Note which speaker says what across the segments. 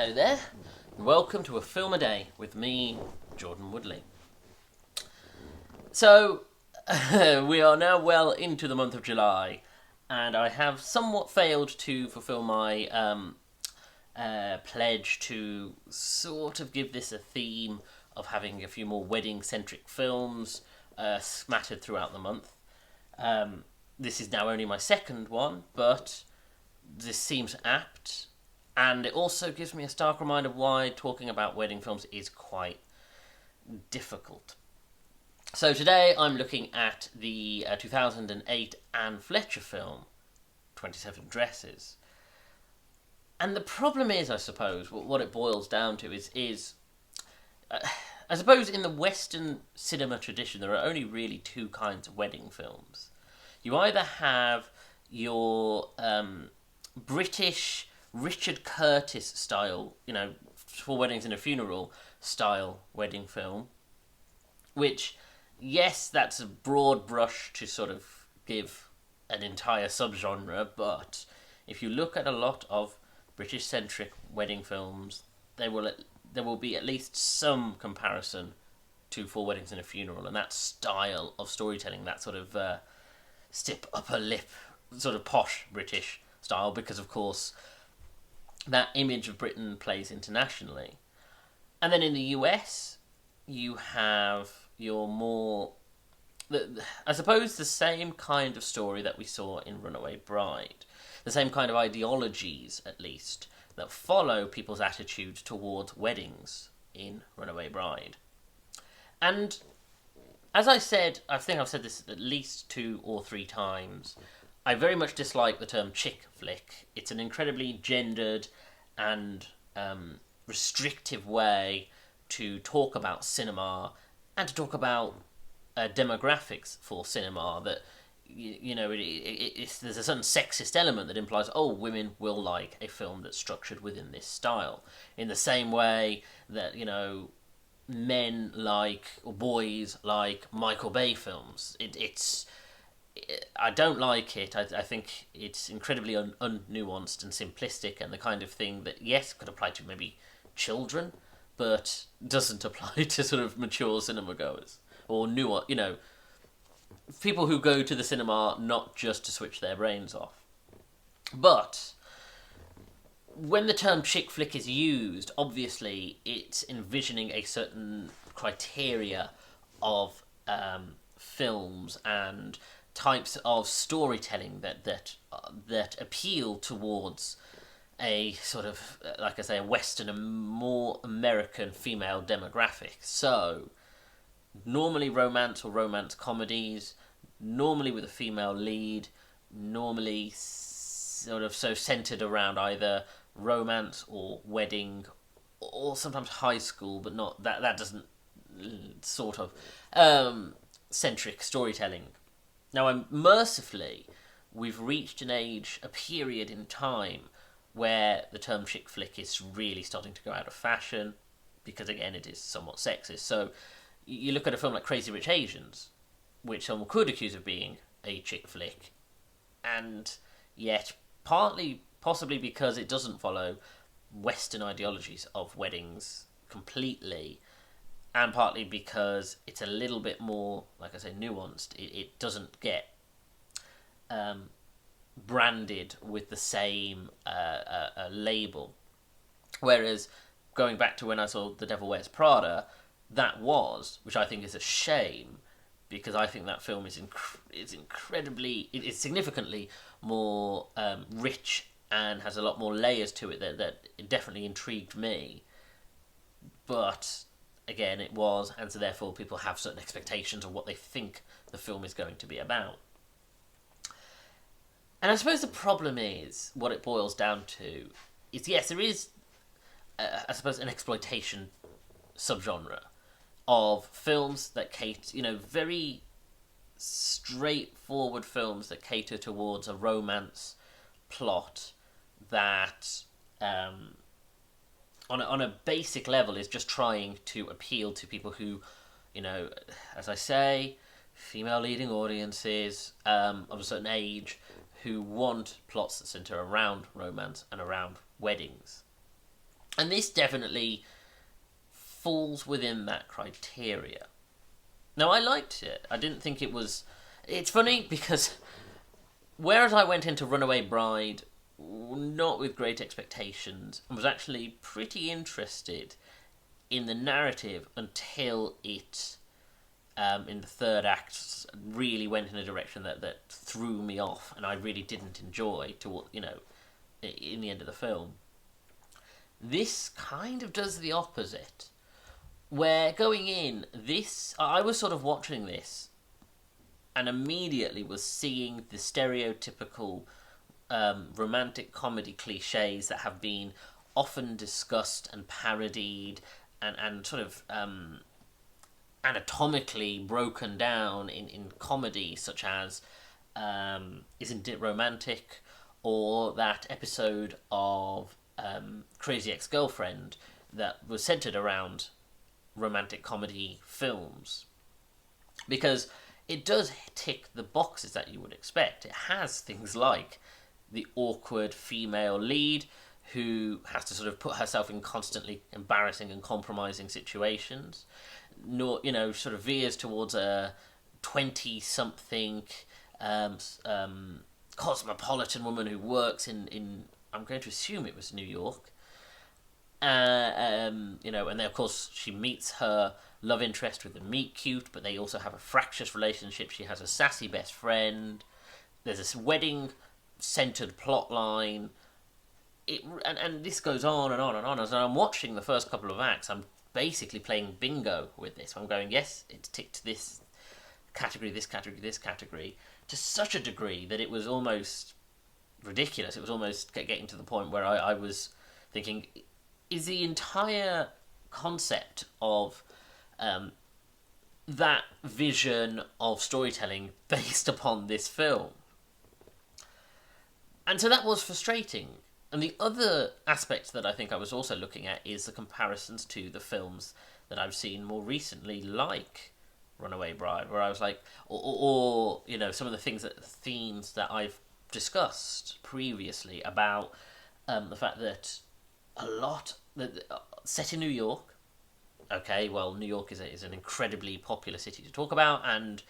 Speaker 1: Hello there, and welcome to A Film a Day with me, Jordan Woodley. So, we are now well into the month of July, and I have somewhat failed to fulfill my pledge to sort of give this a theme of having a few more wedding-centric films smattered throughout the month. This is now only my second one, but this seems apt. And it also gives me a stark reminder why talking about wedding films is quite difficult. So today I'm looking at the 2008 Anne Fletcher film, 27 Dresses. And the problem is, I suppose, what it boils down to is I suppose in the Western cinema tradition there are only really two kinds of wedding films. You either have your British Richard Curtis style, For Weddings and a Funeral style wedding film, which, yes, that's a broad brush to sort of give an entire subgenre, but if you look at a lot of British-centric wedding films, there will be at least some comparison to Four Weddings and a Funeral, and that style of storytelling, that sort of stiff upper lip, sort of posh British style, because of course that image of Britain plays internationally. And then in the US, you have your more, I suppose, the same kind of story that we saw in Runaway Bride. The same kind of ideologies, at least, that follow people's attitude towards weddings in Runaway Bride. And as I said, I think I've said this at least 2 or 3 times, I very much dislike the term chick flick. It's an incredibly gendered and restrictive way to talk about cinema and to talk about demographics for cinema. That there's a certain sexist element that implies, women will like a film that's structured within this style. In the same way that men like, or boys like, Michael Bay films. I don't like it. I think it's incredibly unnuanced and simplistic, and the kind of thing that, yes, could apply to maybe children, but doesn't apply to sort of mature cinema goers or newer, people who go to the cinema not just to switch their brains off. But when the term chick flick is used, obviously it's envisioning a certain criteria of films and types of storytelling that appeal towards a sort of, like I say, a Western and more American female demographic. So, normally romance or romance comedies, normally with a female lead, normally sort of so centered around either romance or wedding, or sometimes high school, but not that doesn't sort of centric storytelling. Now, mercifully, we've reached a period in time where the term chick flick is really starting to go out of fashion, because again, it is somewhat sexist. So, you look at a film like Crazy Rich Asians, which someone could accuse of being a chick flick, and yet, partly, possibly because it doesn't follow Western ideologies of weddings completely, and partly because it's a little bit more, like I say, nuanced. It doesn't get branded with the same label. Whereas, going back to when I saw The Devil Wears Prada, that was, which I think is a shame, because I think that film is significantly more rich and has a lot more layers to it that it definitely intrigued me. But again, it was, and so therefore people have certain expectations of what they think the film is going to be about. And I suppose the problem is, what it boils down to, is yes, there is, I suppose, an exploitation subgenre of films that cater, very straightforward films that cater towards a romance plot that on a basic level is just trying to appeal to people who, as I say, female leading audiences of a certain age who want plots that centre around romance and around weddings. And this definitely falls within that criteria. Now, I liked it. I didn't think it was... It's funny because whereas I went into Runaway Bride not with great expectations and was actually pretty interested in the narrative until it, in the third act, really went in a direction that threw me off and I really didn't enjoy in the end of the film. This kind of does the opposite. Where going in, I was sort of watching this and immediately was seeing the stereotypical romantic comedy cliches that have been often discussed and parodied and sort of anatomically broken down in comedy, such as Isn't It Romantic? Or that episode of Crazy Ex-Girlfriend that was centered around romantic comedy films, because it does tick the boxes that you would expect. It has things like the awkward female lead who has to sort of put herself in constantly embarrassing and compromising situations, sort of veers towards a 20-something cosmopolitan woman who works in I'm going to assume it was New York. And then of course she meets her love interest with the meet cute, but they also have a fractious relationship. She has a sassy best friend. There's this wedding-centered plot line. And this goes on and on and on. As I'm watching the first couple of acts, I'm basically playing bingo with this. I'm going, yes, it's ticked this category, this category, this category, to such a degree that it was almost ridiculous. It was almost getting to the point where I was thinking, is the entire concept of that vision of storytelling based upon this film? And so that was frustrating. And the other aspect that I think I was also looking at is the comparisons to the films that I've seen more recently, like Runaway Bride, where I was like, or some of the themes that I've discussed previously about the fact that a lot set in New York. Okay, well, New York is an incredibly popular city to talk about, and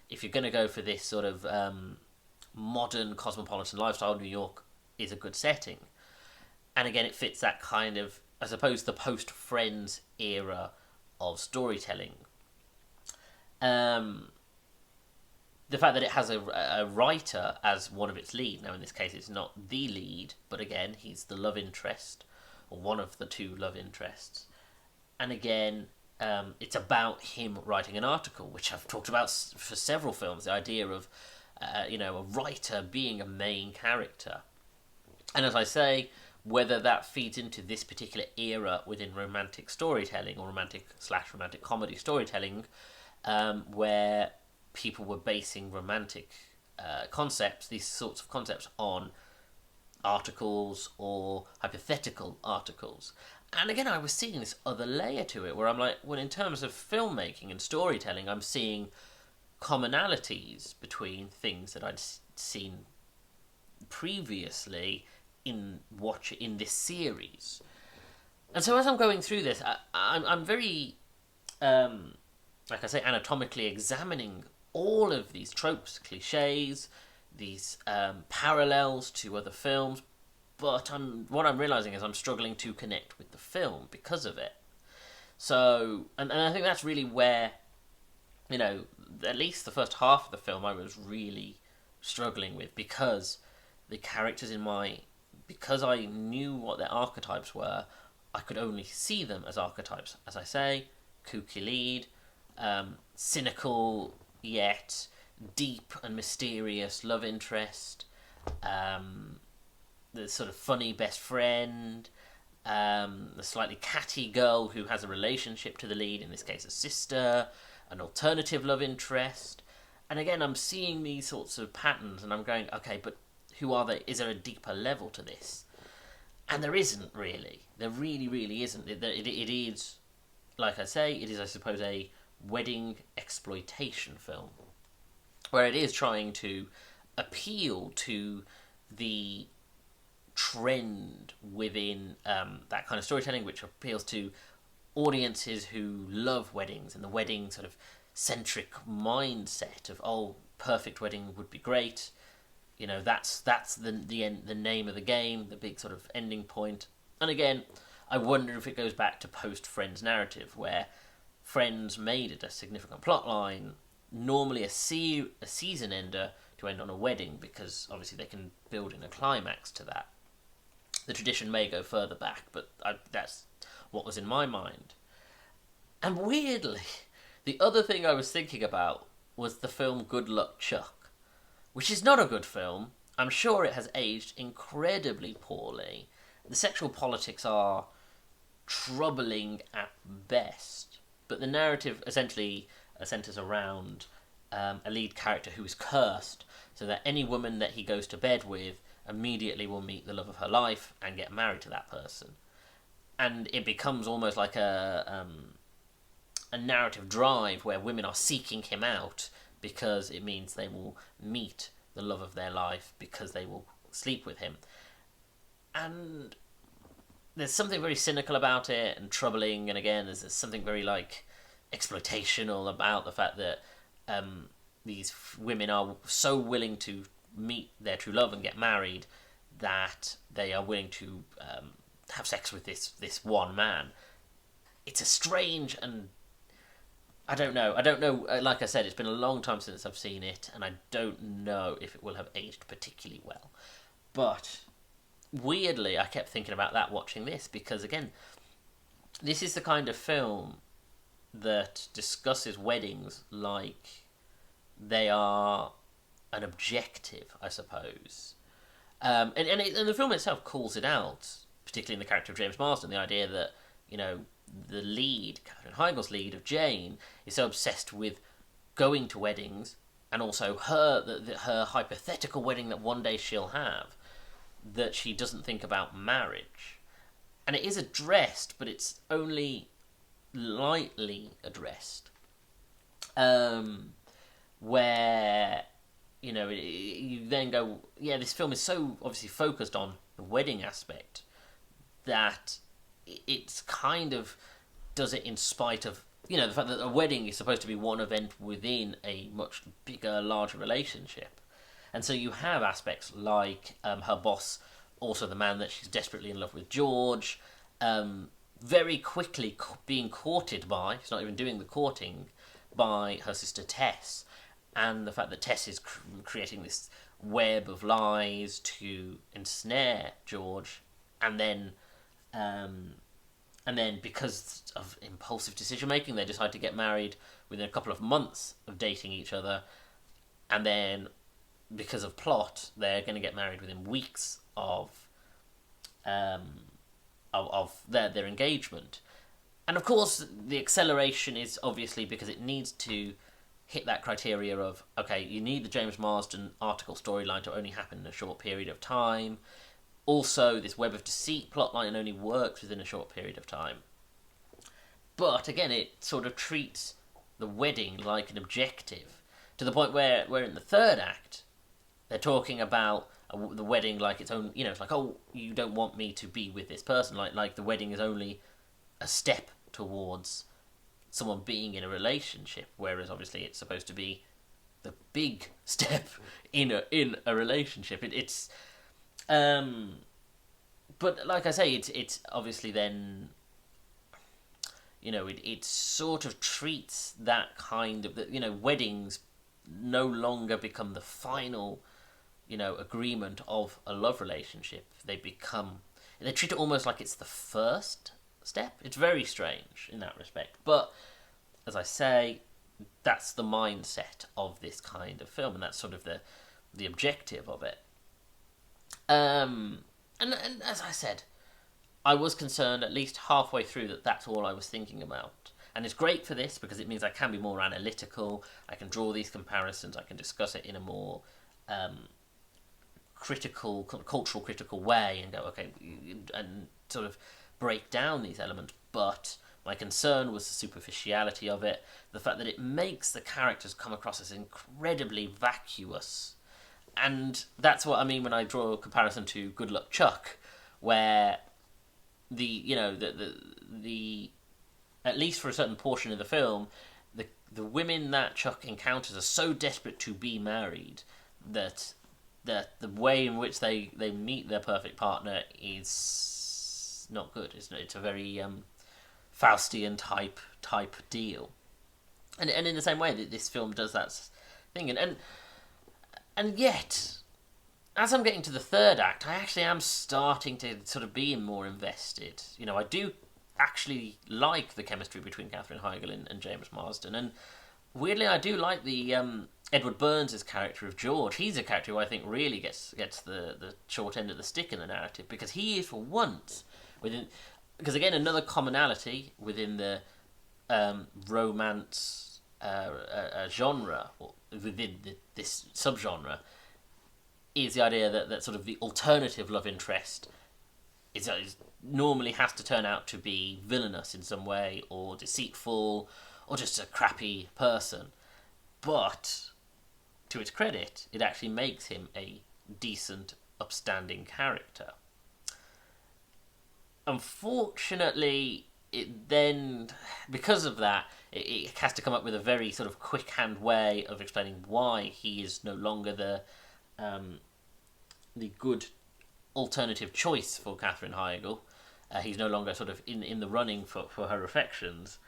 Speaker 1: if you're going to go for this sort of modern cosmopolitan lifestyle, New York is a good setting. And again, it fits that kind of, I suppose, the post-Friends era of storytelling. The fact that it has a writer as one of its lead. Now, in this case, it's not the lead, but again, he's the love interest, or one of the two love interests. And again, it's about him writing an article, which I've talked about for several films, the idea of, a writer being a main character. And as I say, whether that feeds into this particular era within romantic storytelling, or romantic/romantic comedy storytelling, where people were basing romantic concepts, these sorts of concepts, on articles or hypothetical articles. And again, I was seeing this other layer to it, where I'm like, well, in terms of filmmaking and storytelling, I'm seeing commonalities between things that I'd seen previously in this series. And so as I'm going through this, I'm very, like I say, anatomically examining all of these tropes, cliches, these parallels to other films, but what I'm realising is I'm struggling to connect with the film because of it. So, and I think that's really where, at least the first half of the film I was really struggling with, because the characters because I knew what their archetypes were, I could only see them as archetypes. As I say, kooky lead, cynical yet deep and mysterious love interest, the sort of funny best friend, the slightly catty girl who has a relationship to the lead, in this case a sister, an alternative love interest. And again, I'm seeing these sorts of patterns and I'm going, okay, but who are they? Is there a deeper level to this? And there isn't really. There really, really isn't. It is, like I say, it is, I suppose, a wedding-exploitation film, where it is trying to appeal to the trend within that kind of storytelling, which appeals to audiences who love weddings and the wedding sort of centric mindset of, oh, perfect wedding would be great. You know, that's the name of the game, the big sort of ending point. And again, I wonder if it goes back to post-Friends narrative, where Friends made it a significant plot line, normally a season ender, to end on a wedding, because obviously they can build in a climax to that. The tradition may go further back, but that's what was in my mind. And weirdly, the other thing I was thinking about was the film Good Luck Chuck, which is not a good film. I'm sure it has aged incredibly poorly. The sexual politics are troubling at best, but the narrative essentially centres around a lead character who is cursed, so that any woman that he goes to bed with immediately will meet the love of her life and get married to that person. And it becomes almost like a narrative drive where women are seeking him out because it means they will meet the love of their life because they will sleep with him. And there's something very cynical about it and troubling, and again, there's something very like exploitational about the fact that these women are so willing to meet their true love and get married that they are willing to have sex with this one man. It's a strange and I don't know. Like I said, it's been a long time since I've seen it, and I don't know if it will have aged particularly well. But weirdly, I kept thinking about that watching this, because again, this is the kind of film that discusses weddings like they are an objective, I suppose. And the film itself calls it out, particularly in the character of James Marsden, the idea that, you know, the lead, Katherine Heigl's lead of Jane, is so obsessed with going to weddings, and also her hypothetical wedding that one day she'll have, that she doesn't think about marriage. And it is addressed, but it's only lightly addressed. Where, you know, you then go, yeah, this film is so obviously focused on the wedding aspect that it's kind of does it in spite of, you know, the fact that a wedding is supposed to be one event within a much bigger, larger relationship. And so you have aspects like her boss, also the man that she's desperately in love with, George, very quickly being courted by, she's not even doing the courting, by her sister Tess. And the fact that Tess is creating this web of lies to ensnare George, and then because of impulsive decision making, they decide to get married within a couple of months of dating each other, and then because of plot, they're going to get married within weeks of their engagement. And of course, the acceleration is obviously because it needs to hit that criteria of, okay, you need the James Marsden article storyline to only happen in a short period of time. Also, this web of deceit plotline only works within a short period of time. But again, it sort of treats the wedding like an objective, to the point where in the third act, they're talking about the wedding like its own, you know, it's like, oh, you don't want me to be with this person, like the wedding is only a step towards someone being in a relationship, whereas obviously it's supposed to be the big step in a relationship. It's but like I say, it's obviously then, you know, it sort of treats that kind of, you know, weddings no longer become the final, you know, agreement of a love relationship. They treat it almost like it's the first step. It's very strange in that respect. But as I say, that's the mindset of this kind of film, and that's sort of the objective of it. And as I said, I was concerned at least halfway through that that's all I was thinking about. And it's great for this because it means I can be more analytical, I can draw these comparisons, I can discuss it in a more cultural critical way and go, okay, and sort of break down these elements. But my concern was the superficiality of it, the fact that it makes the characters come across as incredibly vacuous and that's what I mean when I draw a comparison to Good Luck Chuck, where the at least for a certain portion of the film, the women that Chuck encounters are so desperate to be married that the way in which they meet their perfect partner is not good. It's a very Faustian type deal, and in the same way that this film does that thing, and yet, as I'm getting to the third act, I actually am starting to sort of be more invested. I do actually like the chemistry between Katherine Heigl and James Marsden, and weirdly, I do like the Edward Burns' character of George. He's a character who I think really gets the short end of the stick in the narrative, because he is, for once, because again, another commonality within the romance genre, or within this subgenre, is the idea that sort of the alternative love interest is normally has to turn out to be villainous in some way, or deceitful, or just a crappy person. But, to its credit, it actually makes him a decent, upstanding character. Unfortunately, it then, because of that, it has to come up with a very sort of quick-hand way of explaining why he is no longer the good alternative choice for Katherine Heigl. He's no longer sort of in the running for her affections.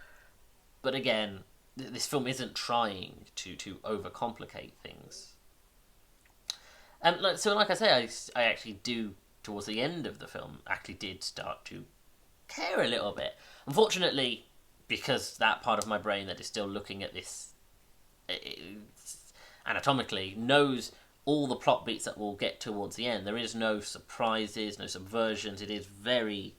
Speaker 1: But again, this film isn't trying to overcomplicate things. So like I say, I actually do, towards the end of the film, actually did start to care a little bit. Unfortunately, because that part of my brain that is still looking at this anatomically knows all the plot beats that we'll get towards the end. There is no surprises, no subversions. It is very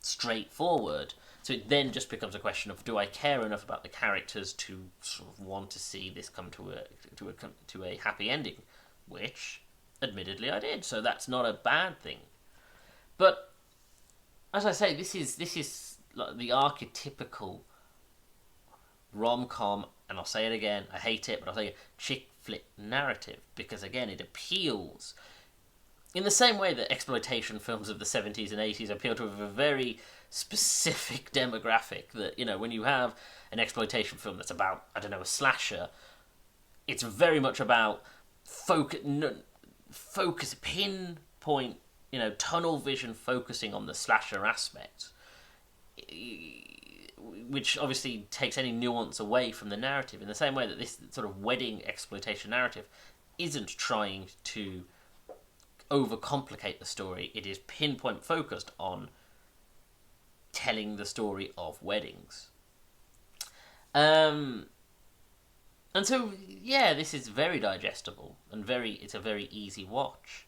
Speaker 1: straightforward. So it then just becomes a question of, do I care enough about the characters to sort of want to see this come to a happy ending? Which, admittedly, I did. So that's not a bad thing. But as I say, this is like the archetypical rom-com, and I'll say it again, I hate it, but I'll say it, chick flick narrative, because again, it appeals in the same way that exploitation films of the 70s and 80s appeal to a very specific demographic. That, when you have an exploitation film that's about, I don't know, a slasher, it's very much about focus, pinpoint, tunnel vision, focusing on the slasher aspect, which obviously takes any nuance away from the narrative, in the same way that this sort of wedding exploitation narrative isn't trying to overcomplicate the story. It is pinpoint focused on telling the story of weddings. And so, yeah, this is very digestible, and it's a very easy watch.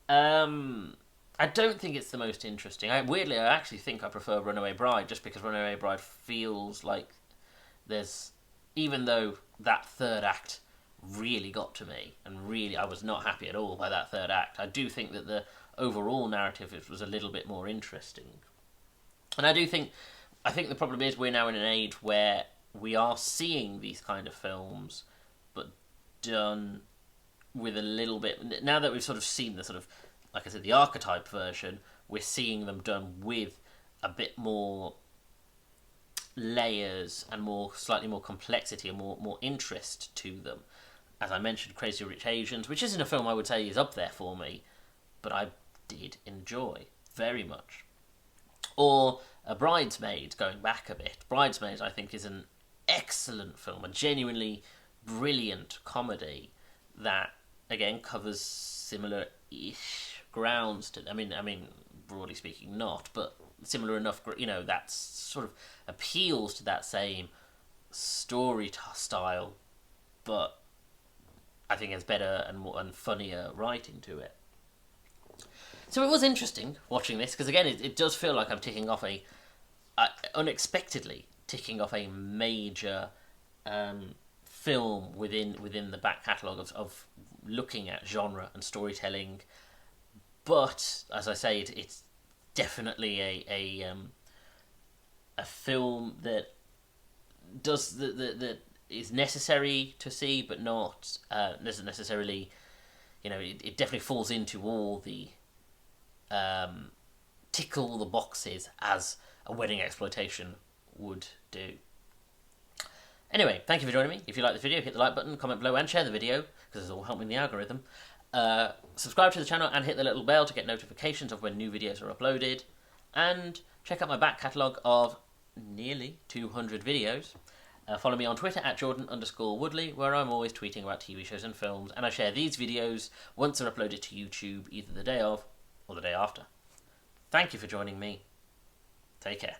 Speaker 1: I don't think it's the most interesting. Weirdly, I actually think I prefer Runaway Bride, just because Runaway Bride feels like even though that third act really got to me, and really I was not happy at all by that third act, I do think that the overall narrative was a little bit more interesting. And I think the problem is we're now in an age where we are seeing these kind of films, but done with a little bit... Now that we've sort of seen the sort of, like I said, the archetype version, we're seeing them done with a bit more layers and slightly more complexity and more interest to them. As I mentioned, Crazy Rich Asians, which isn't a film I would say is up there for me, but I did enjoy very much. Or Bridesmaids, going back a bit. Bridesmaids, I think, is an excellent film, a genuinely brilliant comedy that, again, covers similar-ish grounds to... I mean, broadly speaking, not, but similar enough, that sort of appeals to that same story style, but I think it's better and funnier writing to it. So it was interesting watching this, because again, it does feel like I'm ticking off unexpectedly ticking off a major film within the back catalogue of looking at genre and storytelling. But as I say, it's definitely a film that does that is necessary to see, but not doesn't necessarily it definitely falls into all the tickle the boxes as a wedding exploitation would do. Anyway, thank you for joining me. If you like the video, hit the like button, comment below, and share the video, because this will help me in the algorithm. Subscribe to the channel and hit the little bell to get notifications of when new videos are uploaded. And check out my back catalogue of nearly 200 videos. Follow me on Twitter at Jordan_Woodley, where I'm always tweeting about TV shows and films, and I share these videos once they're uploaded to YouTube, either the day of or the day after. Thank you for joining me. Take care.